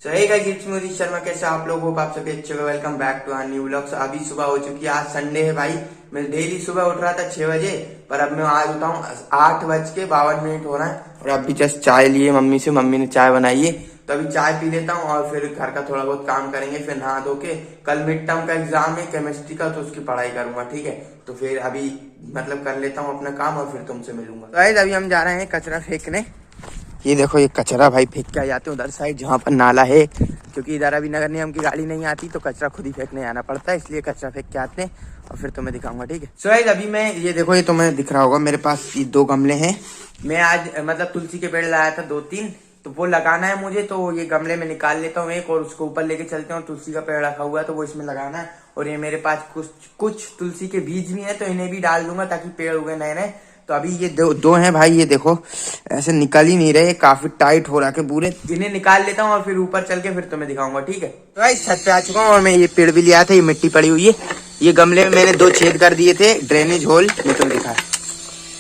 So hey guys, it's me Udit Sharma. कैसे आप लोग हो? आप सभी अच्छे हो। Welcome back to our new vlog. अभी सुबह हो चुकी है, आज संडे है भाई। मैं डेली सुबह उठ रहा था 6 बजे, पर अब मैं आज उठा हूँ 8:52 हो रहा है। और अभी जस्ट चाय लिए मम्मी से, मम्मी ने चाय बनाई है तो अभी चाय पी लेता हूँ और फिर घर का थोड़ा बहुत काम करेंगे। फिर नहा धो के, कल मिड टर्म का एग्जाम है केमिस्ट्री का, तो उसकी पढ़ाई करूंगा। ठीक है, तो फिर अभी मतलब कर लेता हूँ अपना काम और फिर तुमसे मिलूंगा। तो गाइस अभी हम जा रहे हैं कचरा फेंकने। ये देखो, ये कचरा भाई फेंक के आ जाते हैं उधर साइड जहाँ पर नाला है, क्योंकि इधर अभी नगर निगम की गाड़ी नहीं आती तो कचरा खुद ही फेंकने आना पड़ता है, इसलिए कचरा फेंक के आते हैं और फिर तुम्हें दिखाऊंगा। ठीक है, सो गाइस अभी मैं ये देखो, ये तुम्हें दिख रहा होगा मेरे पास ये 2 गमले हैं। मैं आज मतलब तुलसी के पेड़ लाया था 2-3, तो वो लगाना है मुझे, तो ये गमले में निकाल लेता हूँ एक और उसको ऊपर लेके चलते हैं। तुलसी का पेड़ रखा हुआ है तो वो इसमें लगाना है। और ये मेरे पास कुछ तुलसी के बीज भी है, तो इन्हें भी डाल दूंगा ताकि पेड़ उगे नए नए। तो अभी ये दो हैं भाई, ये देखो ऐसे निकल ही नहीं रहे, काफी टाइट हो रहा है पूरे। इन्हें निकाल लेता हूँ और फिर ऊपर चल के फिर तुम्हें दिखाऊंगा। ठीक है, तो भाई छत पे आ चुका हूँ और मैं ये पेड़ भी लिया था। ये मिट्टी पड़ी हुई है, ये गमले में मैंने 2 छेद कर दिए थे, ड्रेनेज होल में तुम्हें दिखा,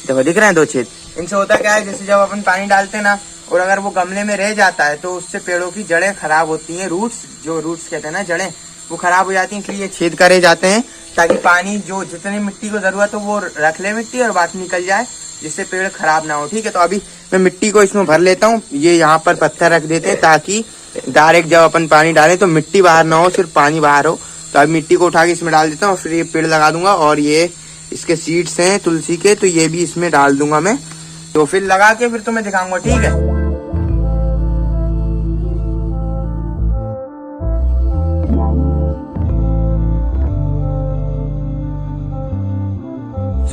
देखो दिख रहे हैं 2 छेद। इनसे होता क्या है, जैसे जब अपन पानी डालते हैं ना, और अगर वो गमले में रह जाता है तो उससे पेड़ों की जड़ें खराब होती हैं। रूट्स कहते हैं ना, जड़ें वो खराब हो जाती हैं, इसलिए ये छेद करे जाते हैं ताकि पानी जो जितनी मिट्टी को जरूरत हो वो रख ले मिट्टी और बाकी निकल जाए, जिससे पेड़ खराब ना हो। ठीक है, तो अभी मैं मिट्टी को इसमें भर लेता हूँ। ये यहाँ पर पत्थर रख देते हैं ताकि डायरेक्ट जब अपन पानी डालें तो मिट्टी बाहर ना हो, सिर्फ पानी बाहर हो। तो अभी मिट्टी को उठा के इसमें डाल देता हूँ, फिर ये पेड़ लगा दूंगा। और ये इसके सीड्स हैं तुलसी के, तो ये भी इसमें डाल दूंगा मैं। तो फिर लगा के फिर तुम्हें दिखाऊंगा। ठीक है,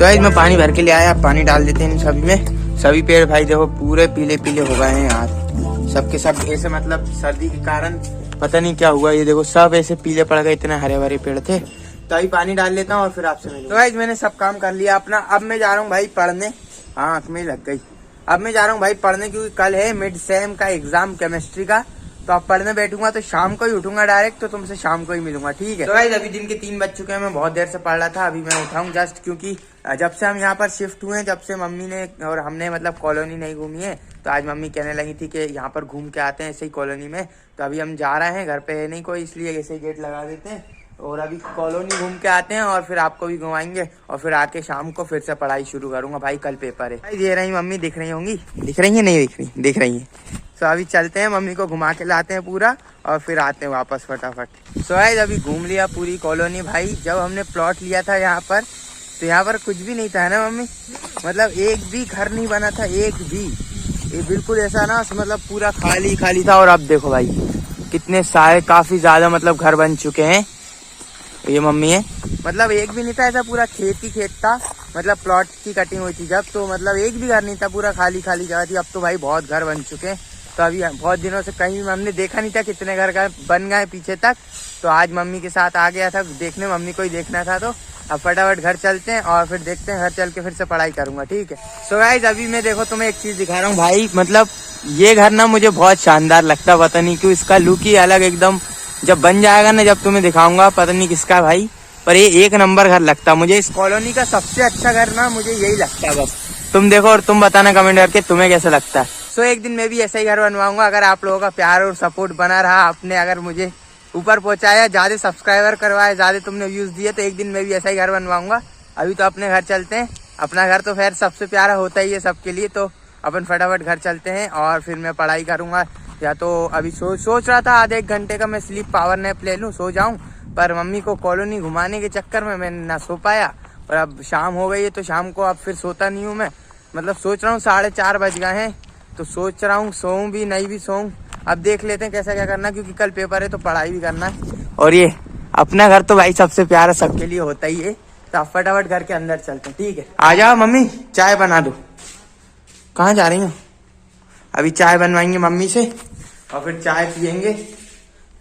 तो मैं पानी भर के ले आया, पानी डाल देते हैं इन सभी में। सभी पेड़ भाई देखो पूरे पीले पीले हो गए हैं यार, सबके सब ऐसे, मतलब सर्दी के कारण पता नहीं क्या हुआ, ये देखो सब ऐसे पीले पड़ गए, इतने हरे भरे पेड़ थे। तो अभी पानी डाल लेता हूँ और फिर आपसे मिलूंगा। तो भाई मैंने सब काम कर लिया अपना, अब मैं जा रहा हूँ भाई पढ़ने। हाँ, आँख में लग गई। अब मैं जा रहा हूँ भाई पढ़ने, क्योंकि कल है मिड सेम का एग्जाम केमिस्ट्री का। तो अब पढ़ने बैठूंगा तो शाम को ही उठूंगा डायरेक्ट, तो तुमसे शाम को ही मिलूंगा। ठीक है, तो भाई अभी दिन के 3 बज चुके हैं, मैं बहुत देर से पढ़ रहा था। अभी मैं उठाऊं जस्ट, क्योंकि जब से हम यहाँ पर शिफ्ट हुए हैं, जब से मम्मी ने और हमने मतलब कॉलोनी नहीं घूमी है, तो आज मम्मी कहने लगी थी कि यहाँ पर घूम के आते हैं ऐसे ही कॉलोनी में। तो अभी हम जा रहे हैं, घर पे है नहीं कोई, इसलिए ऐसे ही गेट लगा देते हैं और अभी कॉलोनी घूम के आते हैं और फिर आपको भी घुमाएंगे। और फिर आके शाम को फिर से पढ़ाई शुरू करूंगा भाई, कल पेपर है भाई। दे रही मम्मी, दिख रही होंगी, दिख रही है नहीं दिख रही, दिख रही है। तो अभी चलते हैं, मम्मी को घुमा के लाते हैं पूरा और फिर आते हैं वापस फटाफट। सो गाइस अभी घूम लिया पूरी कॉलोनी भाई। जब हमने प्लॉट लिया था यहाँ पर, तो यहाँ पर कुछ भी नहीं था ना मम्मी, मतलब एक भी घर नहीं बना था, एक भी। ये बिल्कुल ऐसा ना, मतलब पूरा खाली खाली था। और अब देखो भाई कितने सारे, काफी ज्यादा मतलब घर बन चुके हैं। ये मम्मी है, मतलब एक भी नहीं था ऐसा, पूरा खेत ही खेत था, मतलब प्लॉट की कटिंग हुई थी जब, तो मतलब एक भी घर नहीं था, पूरा खाली खाली जगह थी। अब तो भाई बहुत घर बन चुके हैं। तो अभी बहुत दिनों से कहीं हमने देखा नहीं था कितने घर का बन गए पीछे तक। तो आज मम्मी के साथ आ गया था देखने, मम्मी को ही देखना था। तो अब फटाफट घर चलते हैं और फिर देखते हैं, घर चल के फिर से पढ़ाई करूंगा। ठीक है, सो गाइस अभी मैं देखो तुम्हें एक चीज दिखा रहा हूँ भाई, मतलब ये घर ना मुझे बहुत शानदार लगता है, पता नहीं क्यों, इसका लुक ही अलग एकदम। जब बन जाएगा ना, जब तुम्हें दिखाऊंगा, पता नहीं किसका भाई, पर ये 1 नंबर घर लगता है मुझे। इस कॉलोनी का सबसे अच्छा घर ना मुझे यही लगता है। बस तुम देखो और तुम बताना कमेंट करके तुम्हें कैसा लगता है। सो एक दिन मैं भी ऐसा ही घर बनवाऊंगा, अगर आप लोगों का प्यार और सपोर्ट बना रहा, आपने अगर मुझे ऊपर पहुंचाया, ज्यादा सब्सक्राइबर करवाए, ज्यादा तुमने व्यूज दिए, तो एक दिन मैं भी ऐसा ही घर बनवाऊंगा। अभी तो अपने घर चलते हैं, अपना घर तो खैर सबसे प्यारा होता ही है सबके लिए। तो अपन फटाफट घर चलते हैं और फिर मैं पढ़ाई करूंगा। या तो अभी सोच रहा था आधे 1 घंटे का मैं स्लीप पावर नैप ले लूँ, सो जाऊं, पर मम्मी को कॉलोनी घुमाने के चक्कर में मैं ना सो पाया। और अब शाम हो गई है, तो शाम को अब फिर सोता नहीं हूँ मैं, मतलब सोच रहा हूँ 4:30 बज गए हैं, तो सोच रहा हूँ सोऊं भी नहीं भी सोऊं। अब देख लेते हैं कैसा क्या करना, क्योंकि कल पेपर है तो पढ़ाई भी करना है। और ये अपना घर तो भाई सबसे प्यारा सबके लिए होता ही है। तो अब फटाफट घर के अंदर चलते हैं। ठीक है, आ जाओ मम्मी, चाय बना दो। कहाँ जा रही हो? अभी चाय बनवाएंगे मम्मी से और फिर चाय पियेंगे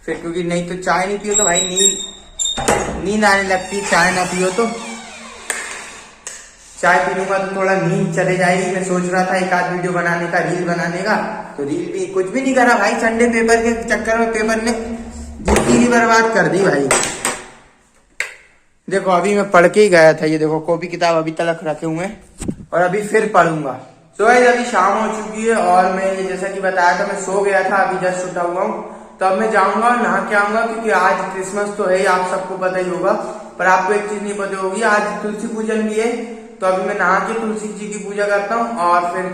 फिर, क्योंकि नहीं तो चाय नहीं पियो तो भाई नींद आने लगती है। चाय ना पियो तो, चाय पी लूंगा तो थोड़ा नींद चले जाएगी। मैं सोच रहा था एक आध वीडियो बनाने का, रील बनाने का, तो रील भी कुछ भी नहीं करा भाई। संडे पेपर के चक्कर में पेपर ने जिंदगी बर्बाद कर दी भाई। देखो अभी मैं पढ़ के ही गया था, ये देखो कॉपी किताब अभी तलक रखे हुए हैं और अभी फिर पढ़ूंगा। तो गाइस अभी शाम हो चुकी है और मैं जैसा कि बताया था मैं सो गया था, अभी जस्ट उठा हुआ हूँ। तो अब मैं जाऊंगा नहा के आऊंगा, क्योंकि आज क्रिसमस तो है ही, आप सबको पता ही होगा। पर आपको एक चीज नहीं पता होगी, आज तुलसी पूजन भी है। तो अभी मैं नहा के तुलसी जी की पूजा करता हूँ और फिर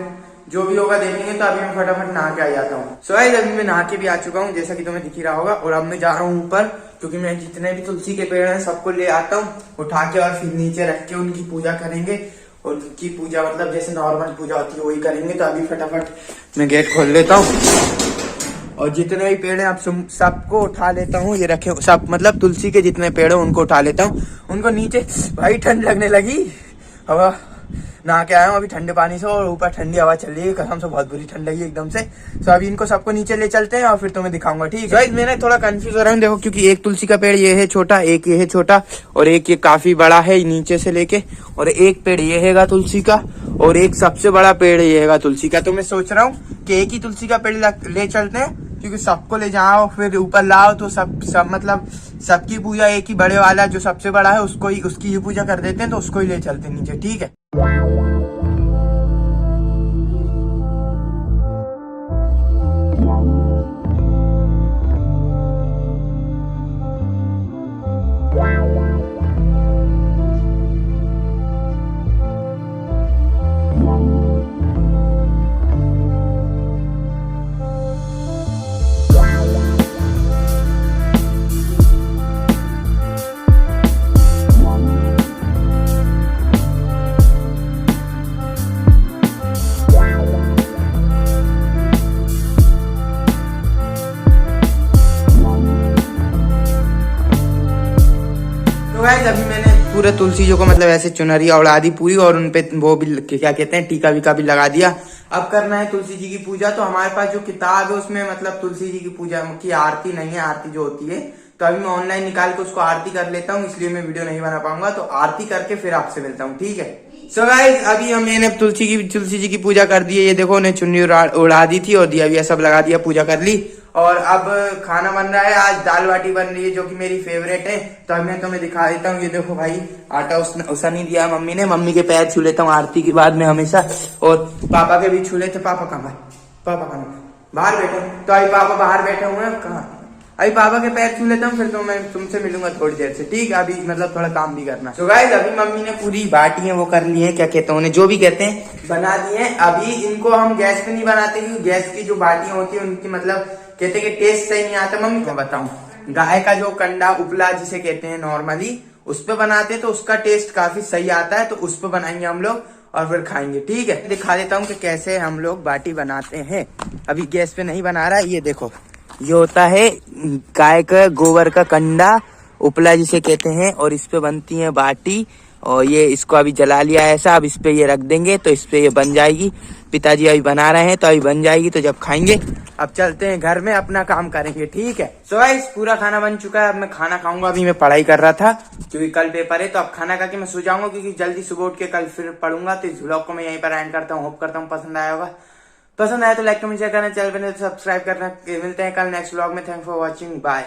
जो भी होगा देखेंगे। तो अभी मैं फटाफट नहा के आ जाता हूँ। सो गाइस अभी मैं नहा के भी आ चुका हूँ, जैसा कि तुम्हें दिख ही रहा होगा। और अब मैं जा रहा हूँ ऊपर, क्योंकि मैं जितने भी तुलसी के पेड़ हैं सबको ले आता हूँ उठा के, और फिर नीचे रख के उनकी पूजा करेंगे। और उनकी पूजा मतलब जैसे नॉर्मल पूजा होती है वही करेंगे। तो अभी फटाफट मैं गेट खोल लेता हूँ और जितने भी पेड़ हैं आप सबको उठा लेता हूँ। ये रखे सब, मतलब तुलसी के जितने पेड़ हैं उनको उठा लेता हूँ। उनको नीचे, भाई ठंड लगने लगी, हवा नहा के आया हूँ अभी ठंडे पानी से, और ऊपर ठंडी हवा चल रही है, कसम से बहुत बुरी ठंड लगी एकदम से। तो अभी इनको सबको नीचे ले चलते हैं और फिर तुम्हें दिखाऊंगा, ठीक है। मैं थोड़ा कंफ्यूज हो रहा हूँ, देखो, क्योंकि एक तुलसी का पेड़ ये है छोटा, एक ये है छोटा, और एक ये काफी बड़ा है नीचे से लेके, और एक पेड़ ये हैगा तुलसी का, और एक सबसे बड़ा पेड़ ये हैगा तुलसी का। तो मैं सोच रहा हूँ कि एक ही तुलसी का पेड़ ले चलते हैं, क्योंकि सबको ले जाओ फिर ऊपर लाओ तो सब मतलब सबकी पूजा एक ही बड़े वाला जो सबसे बड़ा है उसको ही, उसकी ही पूजा कर देते हैं। तो उसको ही ले चलते हैं नीचे, ठीक है। अभी मैंने पूरे तुलसी जी को मतलब ऐसे चुनरिया उड़ा दी पूरी, और उनपे वो भी क्या कहते हैं टीका वीका भी लगा दिया। अब करना है तुलसी जी की पूजा। तो हमारे पास जो किताब है उसमें मतलब तुलसी जी की पूजा की आरती नहीं है, आरती जो होती है। तो अभी मैं ऑनलाइन निकाल के उसको आरती कर लेता हूँ, इसलिए मैं वीडियो नहीं बना पाऊंगा। तो आरती करके फिर आपसे मिलता हूँ, ठीक है। सो गाइस अभी मैंने तुलसी जी की पूजा कर दी है। ये देखो उन्हें चुन्नी उड़ा दी थी और दिया भी सब लगा दिया, पूजा कर ली। और अब खाना बन रहा है, आज दाल बाटी बन रही है जो कि मेरी फेवरेट है। तो अब मैं तुम्हें दिखा देता हूँ। ये देखो भाई आटा उसा नहीं दिया मम्मी ने। मम्मी के पैर छू लेता हूँ आरती के बाद में हमेशा, और पापा के भी छू लेते। पापा कहाँ, पापा कहाँ, बाहर बैठे। तो अभी पापा बाहर बैठे हुए हैं, कहाँ, अभी पापा के पैर छू लेता हूँ, फिर तो मैं तुमसे मिलूंगा थोड़ी देर से, ठीक है। अभी मतलब थोड़ा काम भी करना। तो गाइस अभी मम्मी ने पूरी बाटी है वो कर ली है, क्या कहते हैं उन्हें, जो भी कहते हैं, बना दी है। अभी इनको हम गैस पे नहीं बनाते, क्योंकि गैस की जो बाटियां होती है उनकी मतलब कहते हैं कि टेस्ट सही नहीं आता। मम्मी को बताऊं, गाय का जो कंडा उपला जिसे कहते हैं नॉर्मली, उस पे बनाते हैं तो उसका टेस्ट काफी सही आता है। तो उस पे बनाएंगे हम लोग और फिर खाएंगे, ठीक है। दिखा देता हूँ कि कैसे हम लोग बाटी बनाते हैं। अभी गैस पे नहीं बना रहा है, ये देखो, ये होता है गाय का गोबर का कंडा, उपला जिसे कहते हैं, और इस पे बनती है बाटी। और ये इसको अभी जला लिया है ऐसा, अब इस पे ये रख देंगे तो इस पे ये बन जाएगी। पिताजी अभी बना रहे हैं तो अभी बन जाएगी, तो जब खाएंगे। अब चलते हैं घर में, अपना काम करेंगे, ठीक है। सो गाइस पूरा खाना बन चुका है, अब मैं खाना खाऊंगा। अभी मैं पढ़ाई कर रहा था क्योंकि कल पेपर है। तो अब खाना खा के मैं सो जाऊंगा, क्योंकि जल्दी सुबह उठ के कल फिर पढ़ूंगा। तो इस व्लॉग को मैं यहीं पर एंड करता हूँ। होप करता हूँ पसंद आया होगा। पसंद आया तो लाइक कमेंट शेयर करना, चैनल पर सब्सक्राइब करना। मिलते हैं कल नेक्स्ट व्लॉग में। Thanks for watching, bye.